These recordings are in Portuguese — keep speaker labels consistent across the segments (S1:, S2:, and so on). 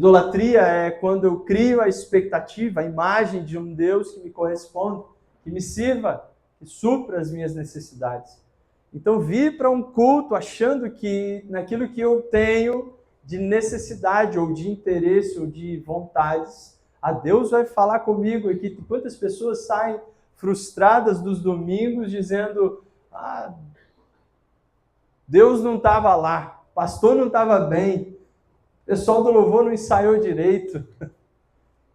S1: Idolatria é quando eu crio a expectativa, a imagem de um Deus que me corresponde, que me sirva, que supra as minhas necessidades. Então, vir para um culto achando que naquilo que eu tenho de necessidade, ou de interesse, ou de vontades, a Deus vai falar comigo. E quantas pessoas saem frustradas dos domingos dizendo: Deus não estava lá, o pastor não estava bem, o pessoal do louvor não ensaiou direito,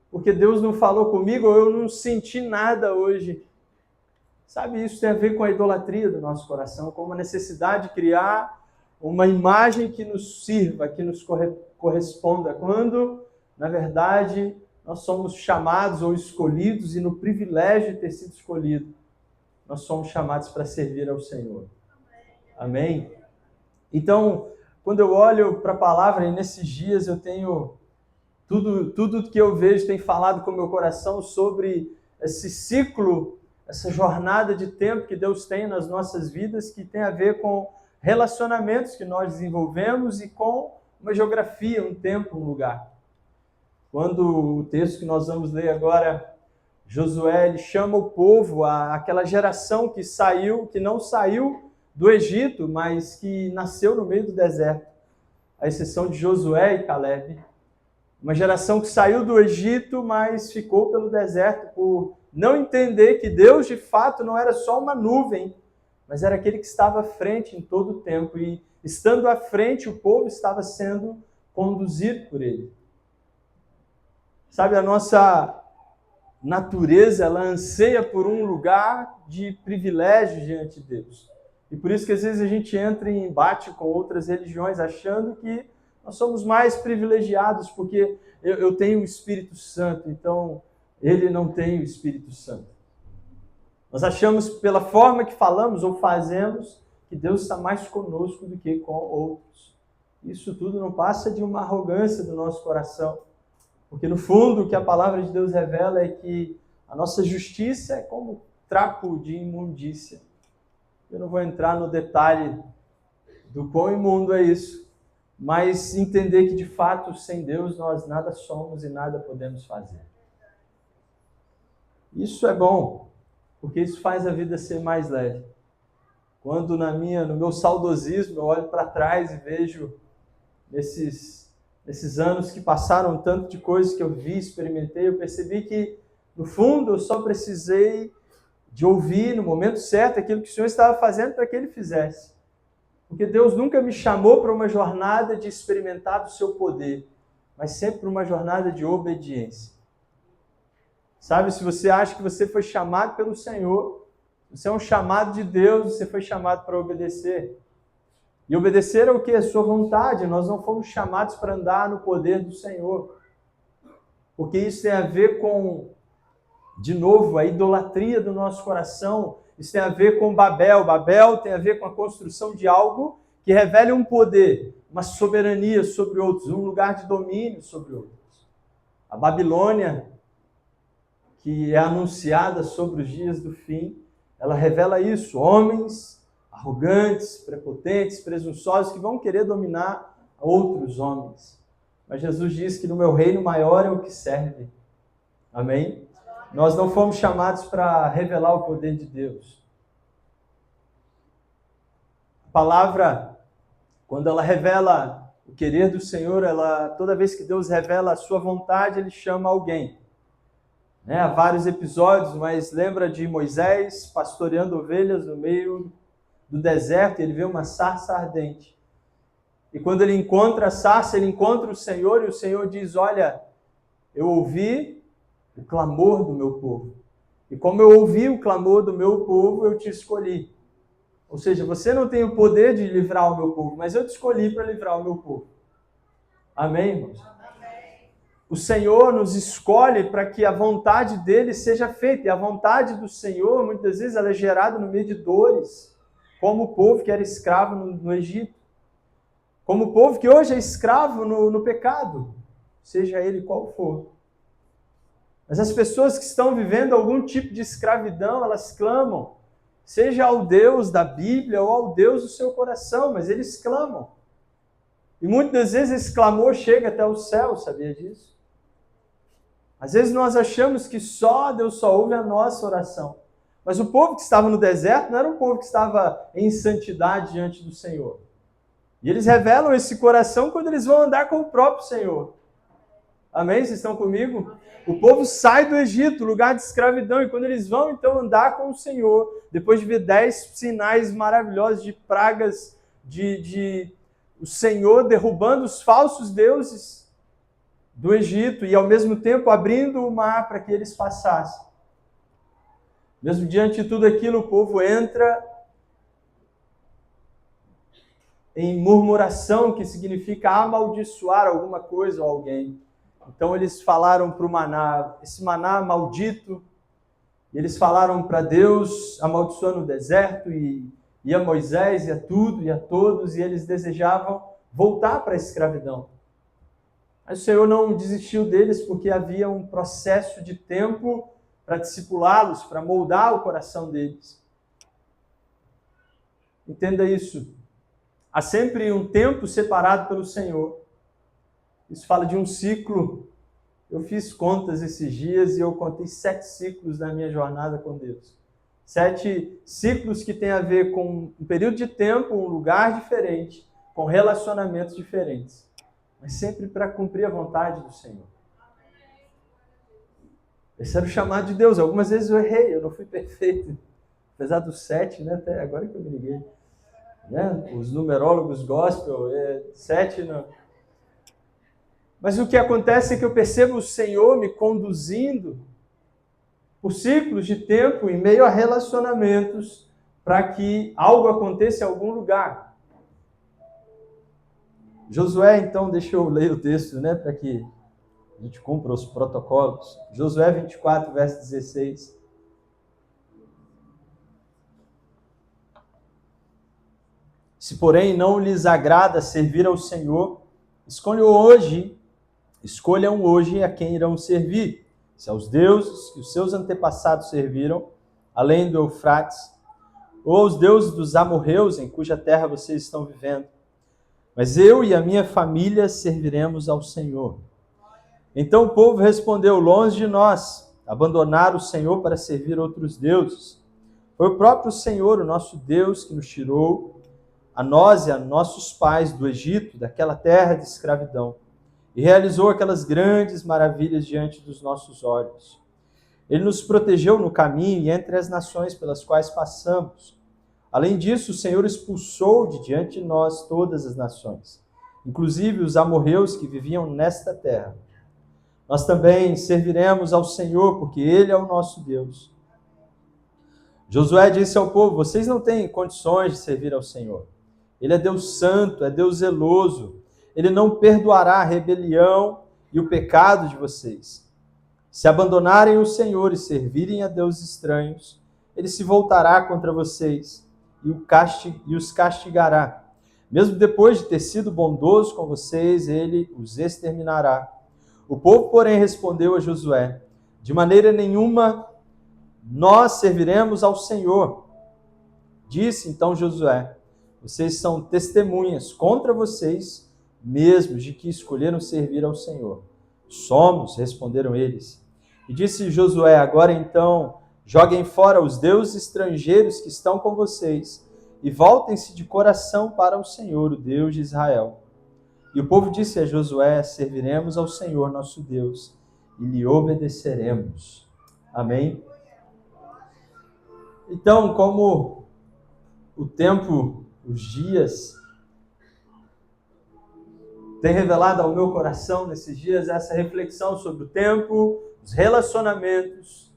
S1: porque Deus não falou comigo, ou eu não senti nada hoje. Sabe, isso tem a ver com a idolatria do nosso coração, com uma necessidade de criar uma imagem que nos sirva, que nos corresponda, quando, na verdade, nós somos chamados ou escolhidos, e no privilégio de ter sido escolhido, nós somos chamados para servir ao Senhor. Amém? Então, quando eu olho para a palavra, e nesses dias eu tenho tudo que eu vejo tem falado com o meu coração sobre esse ciclo, essa jornada de tempo que Deus tem nas nossas vidas, que tem a ver com relacionamentos que nós desenvolvemos e com uma geografia, um tempo, um lugar. Quando o texto que nós vamos ler agora, Josué, ele chama o povo, aquela geração que não saiu do Egito, mas que nasceu no meio do deserto, à exceção de Josué e Caleb. Uma geração que saiu do Egito, mas ficou pelo deserto por não entender que Deus, de fato, não era só uma nuvem, mas era aquele que estava à frente em todo o tempo. E, estando à frente, o povo estava sendo conduzido por ele. Sabe, a nossa natureza, ela anseia por um lugar de privilégio diante de Deus. E por isso que às vezes a gente entra em embate com outras religiões, achando que nós somos mais privilegiados, porque eu tenho o Espírito Santo, então ele não tem o Espírito Santo. Nós achamos, pela forma que falamos ou fazemos, que Deus está mais conosco do que com outros. Isso tudo não passa de uma arrogância do nosso coração. Porque no fundo o que a palavra de Deus revela é que a nossa justiça é como trapo de imundícia. Eu não vou entrar no detalhe do quão imundo é isso, mas entender que de fato sem Deus nós nada somos e nada podemos fazer. Isso é bom, porque isso faz a vida ser mais leve. Quando no meu saudosismo eu olho para trás e vejo esses anos que passaram, tanto de coisas que eu vi, experimentei, eu percebi que no fundo eu só precisei de ouvir no momento certo aquilo que o Senhor estava fazendo para que Ele fizesse. Porque Deus nunca me chamou para uma jornada de experimentar do seu poder, mas sempre para uma jornada de obediência. Sabe, se você acha que você foi chamado pelo Senhor, você é um chamado de Deus, você foi chamado para obedecer. E obedecer é o quê? A sua vontade. Nós não fomos chamados para andar no poder do Senhor. Porque isso tem a ver com, de novo, a idolatria do nosso coração. Isso tem a ver com Babel. Babel tem a ver com a construção de algo que revele um poder, uma soberania sobre outros, um lugar de domínio sobre outros. A Babilônia, que é anunciada sobre os dias do fim, ela revela isso. Homens arrogantes, prepotentes, presunçosos, que vão querer dominar outros homens. Mas Jesus diz que no meu reino maior é o que serve. Amém? Nós não fomos chamados para revelar o poder de Deus. A palavra, quando ela revela o querer do Senhor, toda vez que Deus revela a sua vontade, Ele chama alguém. Há vários episódios, mas lembra de Moisés pastoreando ovelhas no meio do deserto, ele vê uma sarça ardente. E quando ele encontra a sarça, ele encontra o Senhor, e o Senhor diz: olha, eu ouvi o clamor do meu povo. E como eu ouvi o clamor do meu povo, eu te escolhi. Ou seja, você não tem o poder de livrar o meu povo, mas eu te escolhi para livrar o meu povo. Amém, irmãos? Amém. O Senhor nos escolhe para que a vontade dele seja feita. E a vontade do Senhor, muitas vezes, ela é gerada no meio de dores. Como o povo que era escravo no Egito. Como o povo que hoje é escravo no pecado. Seja ele qual for. Mas as pessoas que estão vivendo algum tipo de escravidão, elas clamam. Seja ao Deus da Bíblia ou ao Deus do seu coração, mas eles clamam. E muitas vezes esse clamor chega até o céu, sabia disso? Às vezes nós achamos que Deus só ouve a nossa oração. Mas o povo que estava no deserto não era um povo que estava em santidade diante do Senhor. E eles revelam esse coração quando eles vão andar com o próprio Senhor. Amém? Vocês estão comigo? O povo sai do Egito, lugar de escravidão, e quando eles vão então andar com o Senhor, depois de ver 10 sinais maravilhosos de pragas, o Senhor derrubando os falsos deuses do Egito e ao mesmo tempo abrindo o mar para que eles passassem. Mesmo diante de tudo aquilo, o povo entra em murmuração, que significa amaldiçoar alguma coisa ou alguém. Então eles falaram para o maná, esse maná maldito, e eles falaram para Deus, amaldiçoando o deserto, e a Moisés, e a tudo, e a todos, e eles desejavam voltar para a escravidão. Mas o Senhor não desistiu deles, porque havia um processo de tempo para discipulá-los, para moldar o coração deles. Entenda isso. Há sempre um tempo separado pelo Senhor. Isso fala de um ciclo. Eu fiz contas esses dias e eu contei 7 ciclos na minha jornada com Deus. 7 ciclos que têm a ver com um período de tempo, um lugar diferente, com relacionamentos diferentes. Mas sempre para cumprir a vontade do Senhor. Esse era o chamado de Deus. Algumas vezes eu errei, eu não fui perfeito. Apesar dos 7, né? Até agora que eu me liguei. Né? Os numerólogos gospel, 7 não. Mas o que acontece é que eu percebo o Senhor me conduzindo por ciclos de tempo em meio a relacionamentos para que algo aconteça em algum lugar. Josué, então, deixa eu ler o texto, né, para que a gente cumpra os protocolos. Josué 24, verso 16. Se, porém, não lhes agrada servir ao Senhor, escolham hoje a quem irão servir, se aos deuses que os seus antepassados serviram, além do Eufrates, ou aos deuses dos amorreus em cuja terra vocês estão vivendo. Mas eu e a minha família serviremos ao Senhor. Então o povo respondeu: longe de nós, abandonar o Senhor para servir outros deuses. Foi o próprio Senhor, o nosso Deus, que nos tirou, a nós e a nossos pais, do Egito, daquela terra de escravidão, e realizou aquelas grandes maravilhas diante dos nossos olhos. Ele nos protegeu no caminho e entre as nações pelas quais passamos. Além disso, o Senhor expulsou de diante de nós todas as nações, inclusive os amorreus que viviam nesta terra. Nós também serviremos ao Senhor, porque Ele é o nosso Deus. Josué disse ao povo: vocês não têm condições de servir ao Senhor. Ele é Deus santo, é Deus zeloso. Ele não perdoará a rebelião e o pecado de vocês. Se abandonarem o Senhor e servirem a deuses estranhos, Ele se voltará contra vocês e os castigará. Mesmo depois de ter sido bondoso com vocês, Ele os exterminará. O povo, porém, respondeu a Josué: de maneira nenhuma nós serviremos ao Senhor. Disse então Josué: vocês são testemunhas contra vocês mesmos de que escolheram servir ao Senhor. Somos, responderam eles. E disse Josué: agora então joguem fora os deuses estrangeiros que estão com vocês e voltem-se de coração para o Senhor, o Deus de Israel. E o povo disse a Josué: serviremos ao Senhor nosso Deus e lhe obedeceremos. Amém? Então, como o tempo, os dias, tem revelado ao meu coração nesses dias essa reflexão sobre o tempo, os relacionamentos,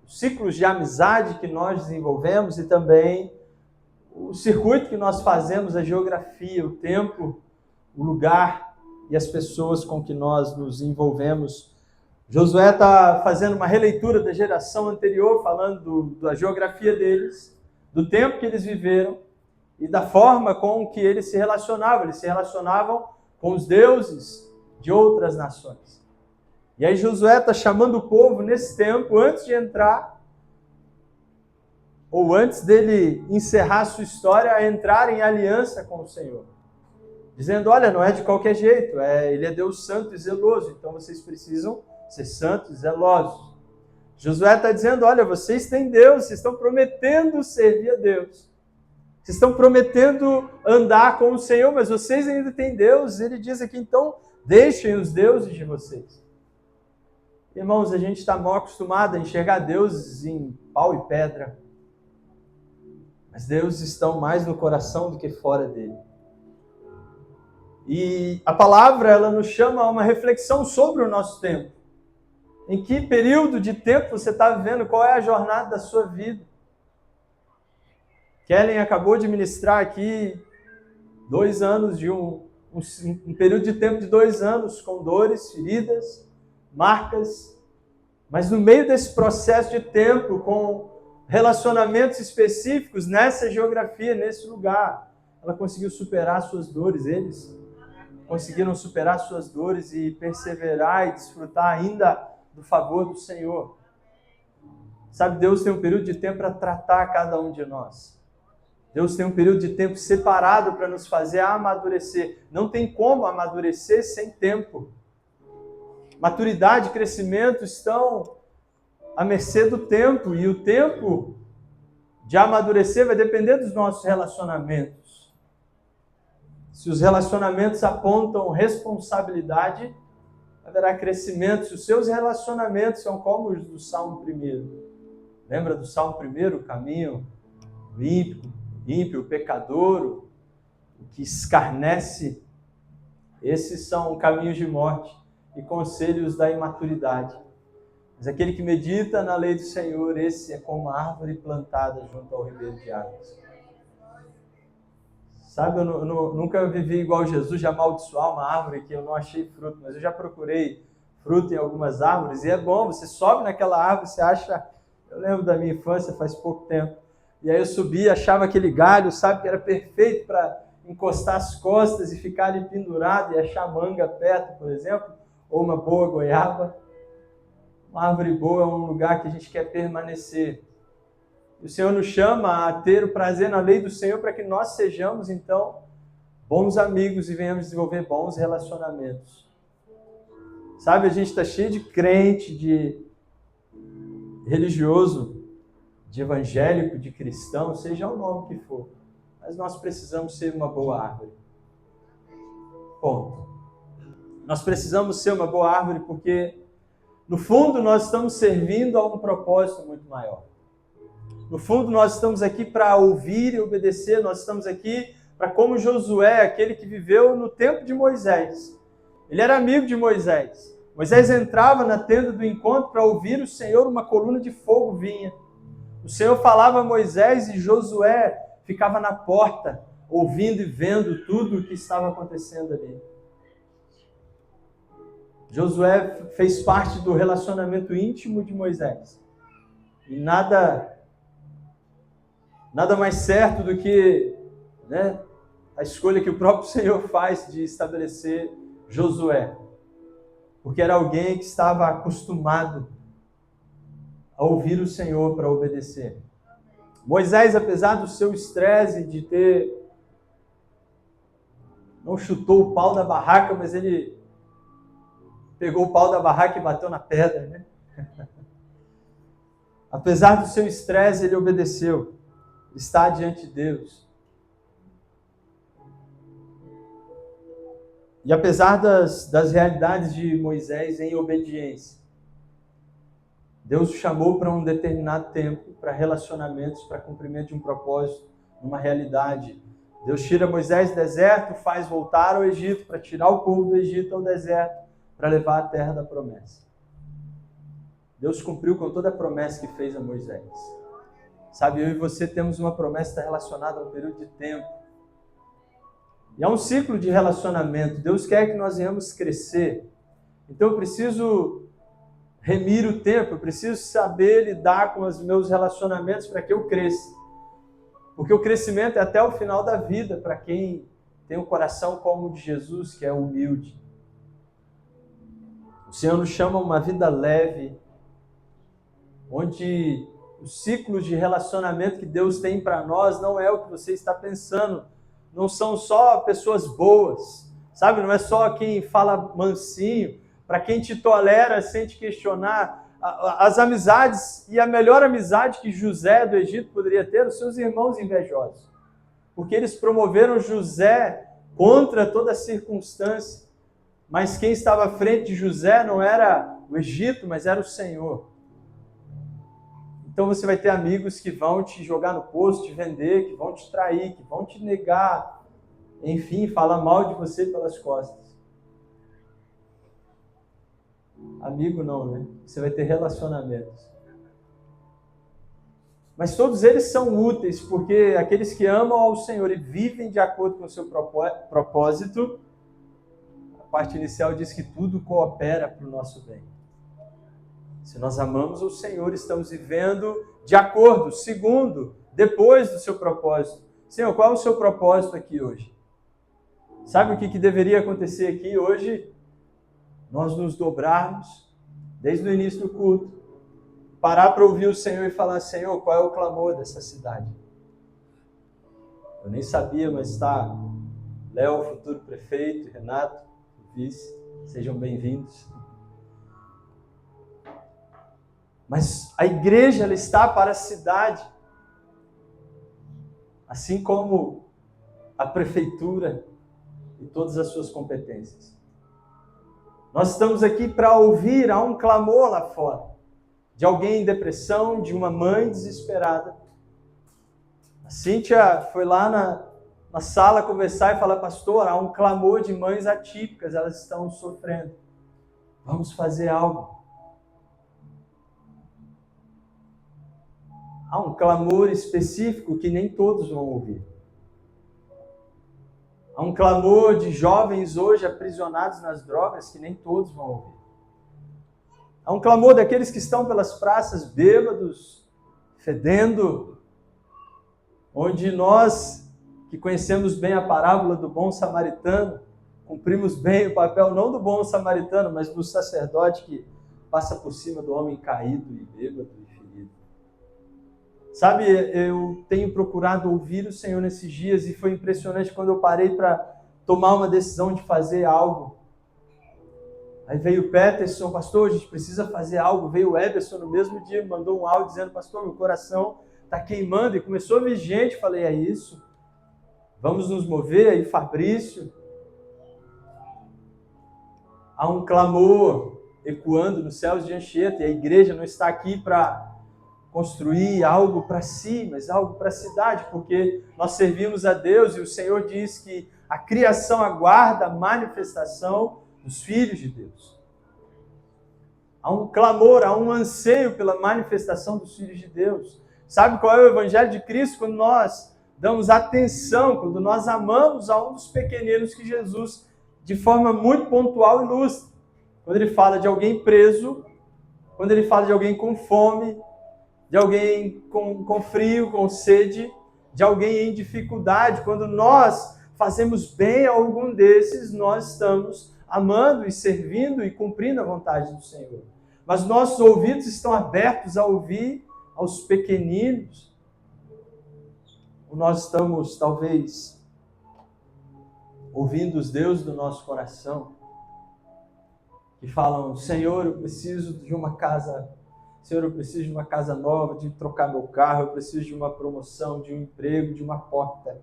S1: os ciclos de amizade que nós desenvolvemos e também o circuito que nós fazemos, a geografia, o tempo, o lugar e as pessoas com que nós nos envolvemos. Josué está fazendo uma releitura da geração anterior, falando da geografia deles, do tempo que eles viveram e da forma com que eles se relacionavam. Eles se relacionavam com os deuses de outras nações. E aí Josué está chamando o povo nesse tempo, antes de entrar, ou antes dele encerrar sua história, a entrar em aliança com o Senhor. dizendo, olha, não é de qualquer jeito, ele é Deus santo e zeloso, então vocês precisam ser santos e zelosos. Josué está dizendo, olha, vocês têm Deus, vocês estão prometendo servir a Deus. Vocês estão prometendo andar com o Senhor, mas vocês ainda têm Deus. Ele diz aqui, então, deixem os deuses de vocês. Irmãos, a gente está mal acostumado a enxergar deuses em pau e pedra. Mas deuses estão mais no coração do que fora dele. E a palavra, ela nos chama a uma reflexão sobre o nosso tempo. Em que período de tempo você está vivendo? Qual é a jornada da sua vida? Kellen acabou de ministrar aqui 2 anos de um período de tempo de 2 anos com dores, feridas, marcas, mas no meio desse processo de tempo, com relacionamentos específicos nessa geografia, nesse lugar, ela conseguiu superar suas dores, eles conseguiram superar suas dores e perseverar e desfrutar ainda do favor do Senhor. Sabe, Deus tem um período de tempo para tratar cada um de nós. Deus tem um período de tempo separado para nos fazer amadurecer. Não tem como amadurecer sem tempo. Maturidade e crescimento estão à mercê do tempo. E o tempo de amadurecer vai depender dos nossos relacionamentos. Se os relacionamentos apontam responsabilidade, haverá crescimento. Se os seus relacionamentos são como os do Salmo 1. Lembra do Salmo 1? O caminho do ímpio, o pecador, o que escarnece, esses são caminhos de morte e conselhos da imaturidade. Mas aquele que medita na lei do Senhor, esse é como uma árvore plantada junto ao ribeiro de águas. Sabe, eu nunca vivi igual Jesus, de amaldiçoar uma árvore que eu não achei fruto, mas eu já procurei fruto em algumas árvores e é bom, você sobe naquela árvore, você acha... Eu lembro da minha infância, faz pouco tempo, e aí eu subia, achava aquele galho, sabe, que era perfeito para encostar as costas e ficar ali pendurado e achar manga perto, por exemplo, ou uma boa goiaba. Uma árvore boa é um lugar que a gente quer permanecer. E o Senhor nos chama a ter o prazer na lei do Senhor para que nós sejamos, então, bons amigos e venhamos desenvolver bons relacionamentos. Sabe, a gente está cheio de crente, de religioso, de evangélico, de cristão, seja o nome que for. Mas nós precisamos ser uma boa árvore. Ponto. Nós precisamos ser uma boa árvore porque, no fundo, nós estamos servindo a um propósito muito maior. No fundo, nós estamos aqui para ouvir e obedecer, nós estamos aqui para, como Josué, aquele que viveu no tempo de Moisés. Ele era amigo de Moisés. Moisés entrava na tenda do encontro para ouvir o Senhor, uma coluna de fogo vinha. O Senhor falava a Moisés e Josué ficava na porta, ouvindo e vendo tudo o que estava acontecendo ali. Josué fez parte do relacionamento íntimo de Moisés. E nada mais certo do que, a escolha que o próprio Senhor faz de estabelecer Josué. Porque era alguém que estava acostumado a ouvir o Senhor para obedecer. Moisés, apesar do seu estresse de ter... não chutou o pau da barraca, mas ele pegou o pau da barraca e bateu na pedra, Apesar do seu estresse, ele obedeceu. Está diante de Deus. E apesar das realidades de Moisés em obediência, Deus o chamou para um determinado tempo, para relacionamentos, para cumprimento de um propósito, uma realidade. Deus tira Moisés do deserto, faz voltar ao Egito, para tirar o povo do Egito ao deserto, para levar à terra da promessa. Deus cumpriu com toda a promessa que fez a Moisés. Sabe, eu e você temos uma promessa que está relacionada a um período de tempo. E é um ciclo de relacionamento. Deus quer que nós venhamos crescer. Então eu preciso remir o tempo, eu preciso saber lidar com os meus relacionamentos para que eu cresça. Porque o crescimento é até o final da vida para quem tem um coração como o de Jesus, que é humilde. O Senhor nos chama a uma vida leve, onde os ciclos de relacionamento que Deus tem para nós não é o que você está pensando não são só pessoas boas, sabe? Não é só quem fala mansinho, para quem te tolera sem te questionar. As amizades, e a melhor amizade que José do Egito poderia ter, os seus irmãos invejosos. Porque eles promoveram José contra toda circunstância. Mas quem estava à frente de José não era o Egito, mas era o Senhor. Então você vai ter amigos que vão te jogar no poço, te vender, que vão te trair, que vão te negar. Enfim, falar mal de você pelas costas. Amigo não, né? Você vai ter relacionamentos. Mas todos eles são úteis, porque aqueles que amam ao Senhor e vivem de acordo com o seu propósito, a parte inicial diz que tudo coopera para o nosso bem. Se nós amamos o Senhor, estamos vivendo de acordo, segundo, depois do seu propósito. Senhor, qual é o seu propósito aqui hoje? Sabe o que deveria acontecer aqui hoje? Nós nos dobrarmos, desde o início do culto, parar para ouvir o Senhor e falar: Senhor, qual é o clamor dessa cidade? Eu nem sabia, mas está Léo, futuro prefeito, Renato, vice, sejam bem-vindos. Mas a igreja, ela está para a cidade, assim como a prefeitura e todas as suas competências. Nós estamos aqui para ouvir, há um clamor lá fora, de alguém em depressão, de uma mãe desesperada. A Cíntia foi lá na sala conversar e falar: pastor, há um clamor de mães atípicas, elas estão sofrendo. Vamos fazer algo. Há um clamor específico que nem todos vão ouvir. Há um clamor de jovens hoje aprisionados nas drogas que nem todos vão ouvir. Há um clamor daqueles que estão pelas praças bêbados, fedendo, onde nós, que conhecemos bem a parábola do bom samaritano, cumprimos bem o papel não do bom samaritano, mas do sacerdote que passa por cima do homem caído e bêbado e ferido. Sabe, eu tenho procurado ouvir o Senhor nesses dias e foi impressionante quando eu parei para tomar uma decisão de fazer algo. Aí veio o Peterson: pastor, a gente precisa fazer algo. Veio o Everson no mesmo dia, me mandou um áudio dizendo: pastor, meu coração está queimando. E começou a vir gente, falei: é isso, vamos nos mover. Aí Fabrício, há um clamor ecoando nos céus de Anchieta, e a igreja não está aqui para construir algo para si, mas algo para a cidade, porque nós servimos a Deus e o Senhor diz que a criação aguarda a manifestação dos filhos de Deus. Há um clamor, há um anseio pela manifestação dos filhos de Deus. Sabe qual é o evangelho de Cristo? Quando nós damos atenção, quando nós amamos a um dos pequeninos que Jesus, de forma muito pontual, ilustra. Quando ele fala de alguém preso, quando ele fala de alguém com fome, de alguém com frio, com sede, de alguém em dificuldade. Quando nós fazemos bem a algum desses, nós estamos amando e servindo e cumprindo a vontade do Senhor. Mas nossos ouvidos estão abertos a ouvir aos pequeninos. Ou nós estamos, talvez, ouvindo os deuses do nosso coração, que falam: Senhor, eu preciso de uma casa. Senhor, eu preciso de uma casa nova, de trocar meu carro, eu preciso de uma promoção, de um emprego, de uma porta.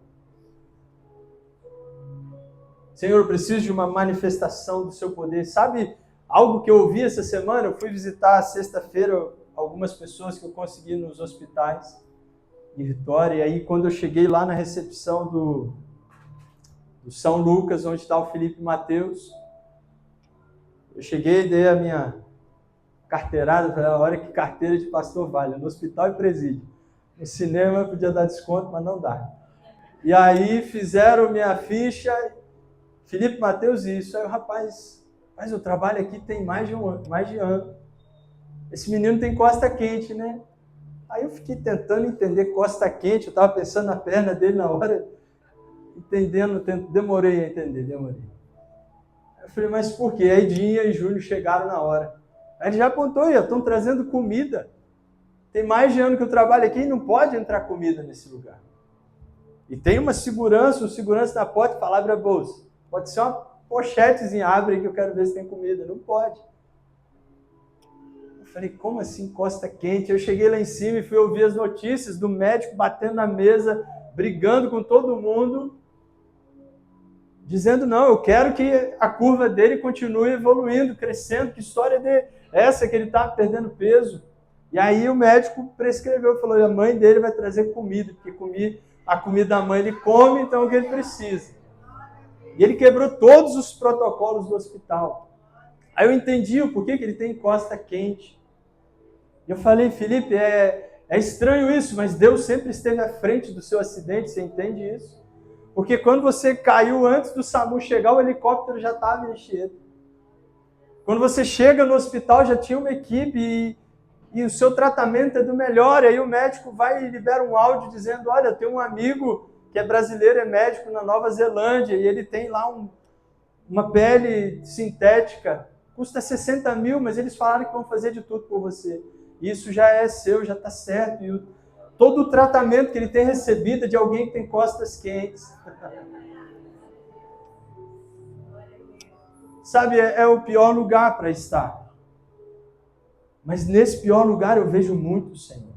S1: Senhor, eu preciso de uma manifestação do seu poder. Sabe algo que eu ouvi essa semana? Eu fui visitar sexta-feira algumas pessoas que eu consegui nos hospitais de Vitória, e aí quando eu cheguei lá na recepção do São Lucas, onde está o Felipe Mateus, eu cheguei, dei a minha carteirada, falei: olha que carteira de pastor vale, no hospital e presídio. No cinema podia dar desconto, mas não dá. E aí fizeram minha ficha, Felipe Mateus, isso. Aí o rapaz: mas eu trabalho aqui tem mais de ano. Esse menino tem costa quente, né? Aí eu fiquei tentando entender costa quente, eu estava pensando na perna dele na hora, demorei a entender. Eu falei: mas por quê? Aí Dinha e Júnior chegaram na hora. Aí ele já apontou aí: estão trazendo comida. Tem mais de ano que eu trabalho aqui e não pode entrar comida nesse lugar. E tem uma segurança, o segurança da porta fala, abre a bolsa. Pode ser uma pochetezinha, abre que eu quero ver se tem comida. Não pode. Eu falei, como assim costa quente? Eu cheguei lá em cima e fui ouvir as notícias do médico batendo na mesa, brigando com todo mundo, dizendo, não, eu quero que a curva dele continue evoluindo, crescendo. Que história é essa que ele está perdendo peso? E aí o médico prescreveu, falou, a mãe dele vai trazer comida, porque a comida da mãe ele come, então é o que ele precisa. E ele quebrou todos os protocolos do hospital. Aí eu entendi o porquê que ele tem costa quente. E eu falei, Felipe, é estranho isso, mas Deus sempre esteve à frente do seu acidente, você entende isso? Porque quando você caiu antes do SAMU chegar, o helicóptero já estava enchendo. Quando você chega no hospital, já tinha uma equipe e o seu tratamento é do melhor. E aí o médico vai e libera um áudio dizendo, olha, eu tenho um amigo que é brasileiro, é médico na Nova Zelândia, e ele tem lá uma pele sintética, custa 60 mil, mas eles falaram que vão fazer de tudo por você. Isso já é seu, já está certo. E todo o tratamento que ele tem recebido é de alguém que tem costas quentes. Sabe, é o pior lugar para estar. Mas nesse pior lugar eu vejo muito o Senhor.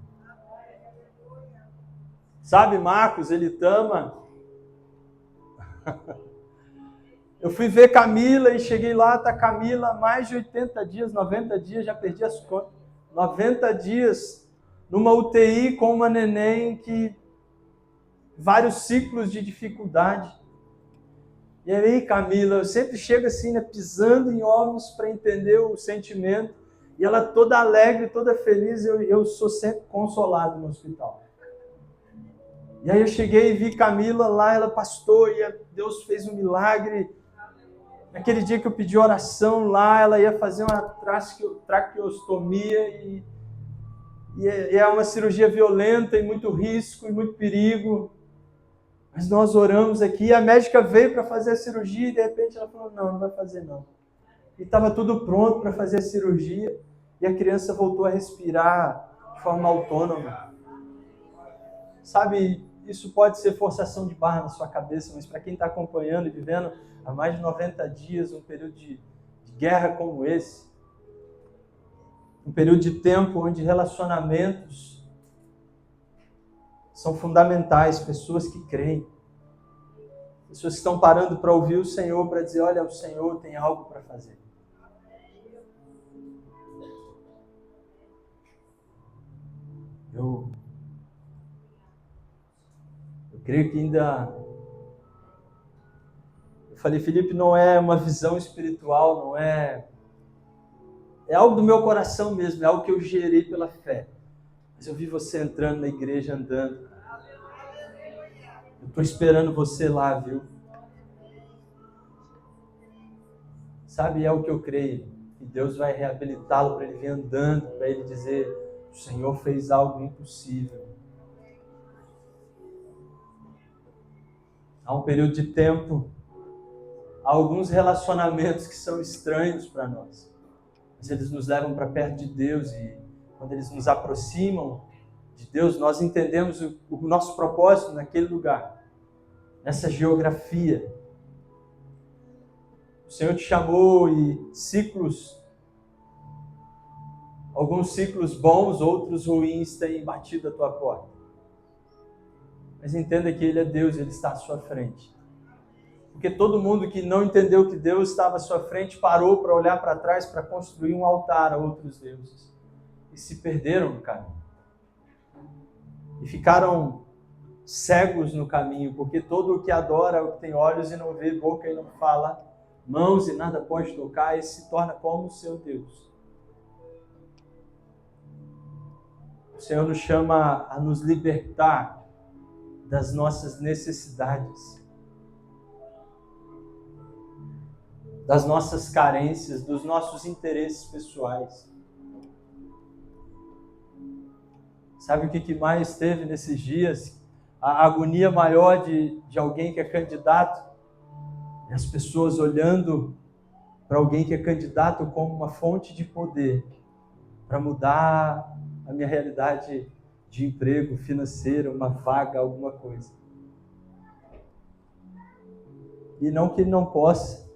S1: Sabe, Marcos, Elitama? Eu fui ver Camila e cheguei lá, tá Camila mais de 80 dias, 90 dias, já perdi as contas. 90 dias numa UTI com uma neném que vários ciclos de dificuldade. E aí, Camila, eu sempre chego assim, né, pisando em ovos para entender o sentimento. E ela toda alegre, toda feliz, eu sou sempre consolado no hospital. E aí eu cheguei e vi Camila lá, ela pastor, e Deus fez um milagre. Naquele dia que eu pedi oração lá, ela ia fazer uma traqueostomia e é uma cirurgia violenta e muito risco e muito perigo. Mas nós oramos aqui e a médica veio para fazer a cirurgia e de repente ela falou, não vai fazer não. E estava tudo pronto para fazer a cirurgia e a criança voltou a respirar de forma autônoma. Sabe, isso pode ser forçação de barra na sua cabeça, mas para quem está acompanhando e vivendo há mais de 90 dias um período de guerra como esse, um período de tempo onde relacionamentos são fundamentais, pessoas que creem, pessoas que estão parando para ouvir o Senhor, para dizer, olha, o Senhor tem algo para fazer. Eu creio que ainda... Eu falei, Felipe, não é uma visão espiritual, não é... É algo do meu coração mesmo, é algo que eu gerei pela fé. Mas eu vi você entrando na igreja, andando. Eu estou esperando você lá, viu? Sabe, é o que eu creio. Que Deus vai reabilitá-lo para ele vir andando, para ele dizer, o Senhor fez algo impossível. Há um período de tempo, há alguns relacionamentos que são estranhos para nós. Mas eles nos levam para perto de Deus e quando eles nos aproximam de Deus, nós entendemos o nosso propósito naquele lugar, nessa geografia. O Senhor te chamou e ciclos, alguns ciclos bons, outros ruins têm batido a tua porta. Mas entenda que Ele é Deus, Ele está à sua frente. Porque todo mundo que não entendeu que Deus estava à sua frente parou para olhar para trás para construir um altar a outros deuses. E se perderam no caminho. E ficaram cegos no caminho, porque todo o que adora, o que tem olhos e não vê, boca e não fala, mãos e nada pode tocar, e se torna como o seu Deus. O Senhor nos chama a nos libertar das nossas necessidades, das nossas carências, dos nossos interesses pessoais. Sabe o que mais teve nesses dias? A agonia maior de alguém que é candidato, e as pessoas olhando para alguém que é candidato como uma fonte de poder para mudar a minha realidade de emprego financeiro, uma vaga, alguma coisa. E não que ele não possa.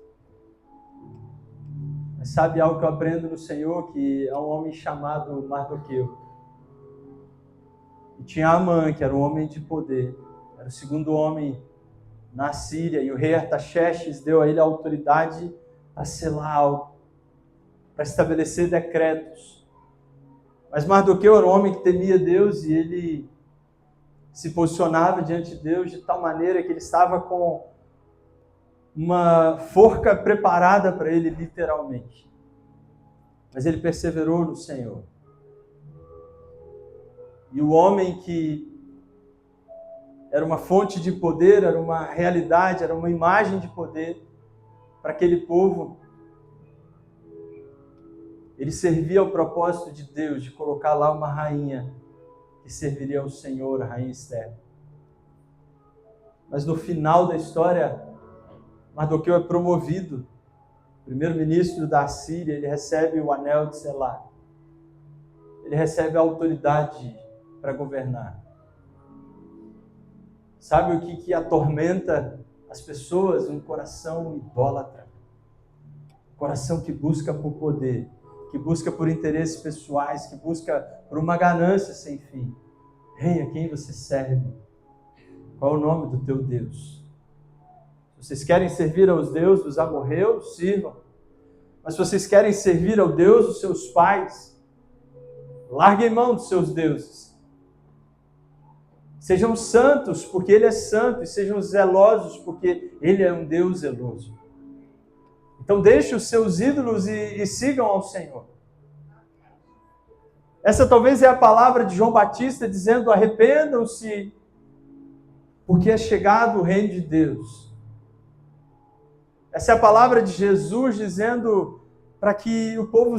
S1: Mas sabe algo que eu aprendo no Senhor? Que há um homem chamado Mardoqueu. E tinha Amã, que era um homem de poder. Era o segundo homem na Síria. E o rei Artaxerxes deu a ele a autoridade para selar algo, para estabelecer decretos. Mas Mardoqueu era um homem que temia Deus e ele se posicionava diante de Deus de tal maneira que ele estava com uma forca preparada para ele, literalmente. Mas ele perseverou no Senhor. E o homem que era uma fonte de poder, era uma realidade, era uma imagem de poder para aquele povo, ele servia ao propósito de Deus, de colocar lá uma rainha que serviria ao Senhor, a rainha Esther. Mas no final da história, Mardoqueu é promovido, primeiro-ministro da Síria, ele recebe o anel de selar. Ele recebe a autoridade para governar. Sabe o que atormenta as pessoas? Um coração idólatra. Um coração que busca por poder, que busca por interesses pessoais, que busca por uma ganância sem fim. Rei, a quem você serve? Qual é o nome do teu Deus? Se vocês querem servir aos deuses dos amorreus, sirvam. Mas se vocês querem servir ao Deus dos seus pais, larguem mão dos seus deuses. Sejam santos, porque Ele é santo, e sejam zelosos, porque Ele é um Deus zeloso. Então deixe os seus ídolos e sigam ao Senhor. Essa talvez é a palavra de João Batista dizendo: arrependam-se, porque é chegado o reino de Deus. Essa é a palavra de Jesus dizendo para que o povo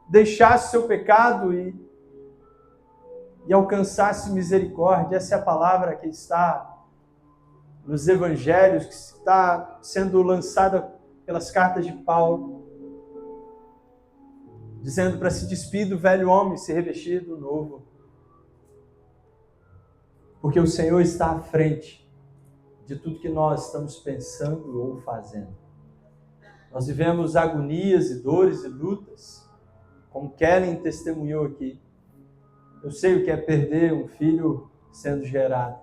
S1: deixasse o seu pecado e alcançasse misericórdia. Essa é a palavra que está nos evangelhos, que está sendo lançada pelas cartas de Paulo, dizendo para se despir do velho homem, se revestir do novo. Porque o Senhor está à frente de tudo que nós estamos pensando ou fazendo. Nós vivemos agonias e dores e lutas, como Kellen testemunhou aqui. Eu sei o que é perder um filho sendo gerado.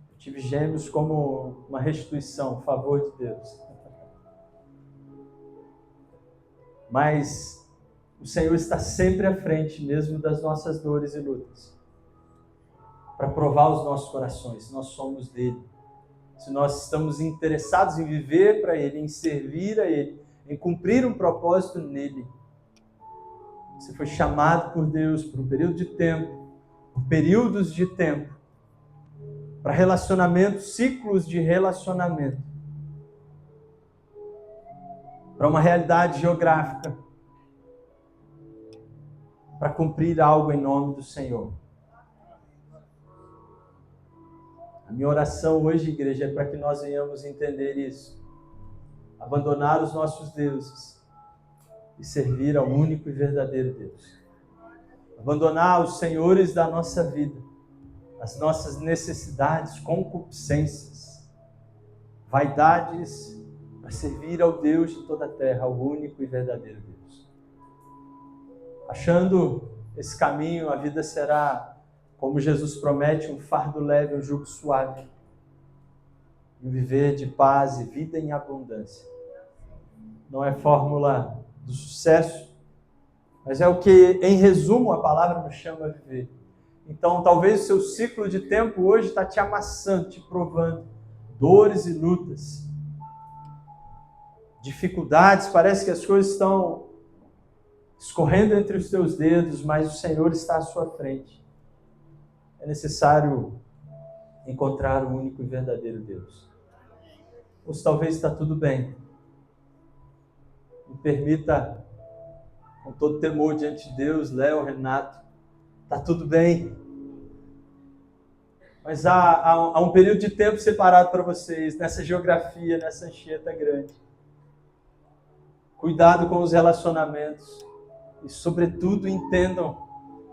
S1: Eu tive gêmeos como uma restituição, um favor de Deus. Mas o Senhor está sempre à frente, mesmo das nossas dores e lutas, para provar os nossos corações, se nós somos dele, se nós estamos interessados em viver para ele, em servir a ele, em cumprir um propósito nele. Você foi chamado por Deus por um período de tempo, por períodos de tempo, para relacionamentos, ciclos de relacionamento, para uma realidade geográfica, para cumprir algo em nome do Senhor. A minha oração hoje, igreja, é para que nós venhamos entender isso, abandonar os nossos deuses e servir ao único e verdadeiro Deus. Abandonar os senhores da nossa vida, as nossas necessidades, concupiscências, vaidades, para servir ao Deus de toda a terra, ao único e verdadeiro Deus. Achando esse caminho, a vida será, como Jesus promete, um fardo leve, um jugo suave, e viver de paz e vida em abundância. Não é fórmula do sucesso, mas é o que, em resumo, a palavra nos chama a viver. Então, talvez o seu ciclo de tempo hoje está te amassando, te provando dores e lutas, dificuldades, parece que as coisas estão escorrendo entre os teus dedos, mas o Senhor está à sua frente. É necessário encontrar o único e verdadeiro Deus. Ou se talvez está tudo bem, me permita, com todo temor diante de Deus, Léo, Renato, está tudo bem. Mas há um período de tempo separado para vocês, nessa geografia, nessa Anchieta grande. Cuidado com os relacionamentos e, sobretudo, entendam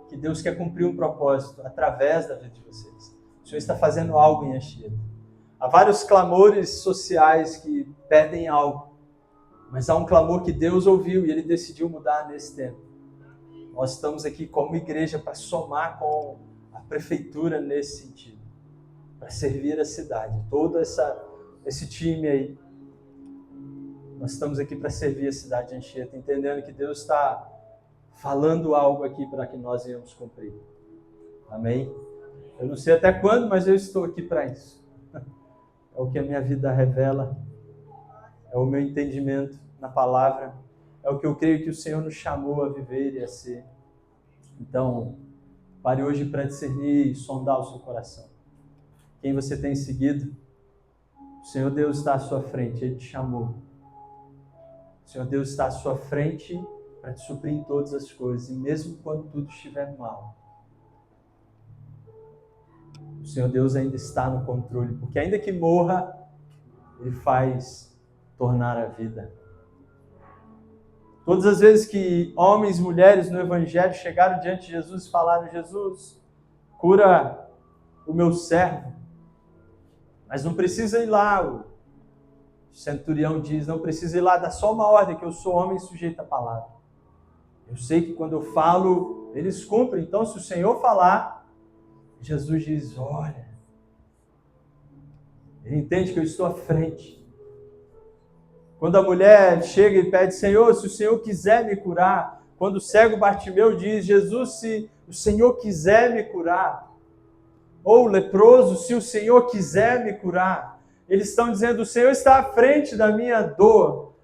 S1: que Deus quer cumprir um propósito através da vida de vocês. O Senhor está fazendo algo em Anchieta. Há vários clamores sociais que pedem algo, mas há um clamor que Deus ouviu e Ele decidiu mudar nesse tempo. Nós estamos aqui como igreja para somar com a prefeitura nesse sentido, para servir a cidade. Todo esse time aí, nós estamos aqui para servir a cidade de Anchieta, entendendo que Deus está falando algo aqui para que nós venhamos cumprir. Amém? Eu não sei até quando, mas eu estou aqui para isso. É o que a minha vida revela, é o meu entendimento na palavra, é o que eu creio que o Senhor nos chamou a viver e a ser. Então, pare hoje para discernir e sondar o seu coração. Quem você tem seguido? O Senhor Deus está à sua frente, Ele te chamou. O Senhor Deus está à sua frente para te suprir em todas as coisas, e mesmo quando tudo estiver mal, o Senhor Deus ainda está no controle, porque ainda que morra, Ele faz tornar a vida. Todas as vezes que homens e mulheres no Evangelho chegaram diante de Jesus e falaram: Jesus, cura o meu servo, mas não precisa ir lá. O centurião diz: não precisa ir lá, dá só uma ordem, que eu sou homem sujeito à palavra. Eu sei que quando eu falo, eles cumprem. Então, se o Senhor falar, Jesus diz: olha, Ele entende que eu estou à frente. Quando a mulher chega e pede: Senhor, se o Senhor quiser me curar. Quando o cego Bartimeu diz: Jesus, se o Senhor quiser me curar. Ou o leproso: se o Senhor quiser me curar. Eles estão dizendo: o Senhor está à frente da minha dor.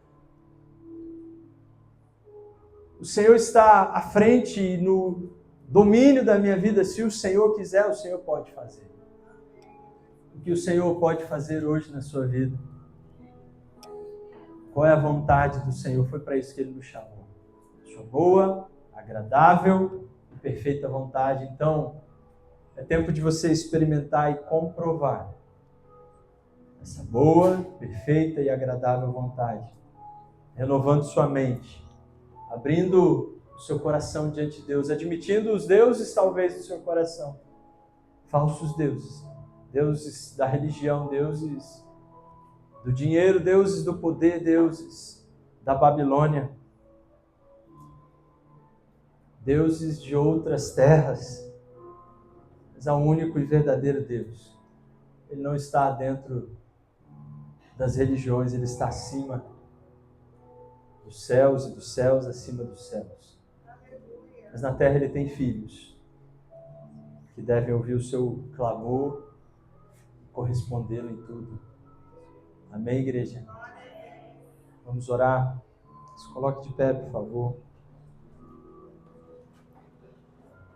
S1: O Senhor está à frente no domínio da minha vida. Se o Senhor quiser, o Senhor pode fazer. O que o Senhor pode fazer hoje na sua vida? Qual é a vontade do Senhor? Foi para isso que Ele nos chamou. Sua boa, agradável e perfeita vontade. Então, é tempo de você experimentar e comprovar essa boa, perfeita e agradável vontade. Renovando sua mente, abrindo o seu coração diante de Deus, admitindo os deuses talvez do seu coração. Falsos deuses. Deuses da religião, deuses do dinheiro, deuses do poder, deuses da Babilônia, deuses de outras terras. Mas há um único e verdadeiro Deus. Ele não está dentro das religiões, Ele está acima dos céus e dos céus acima dos céus. Mas na terra Ele tem filhos que devem ouvir o seu clamor e correspondê-lo em tudo. Amém, igreja? Vamos orar. Se coloque de pé, por favor.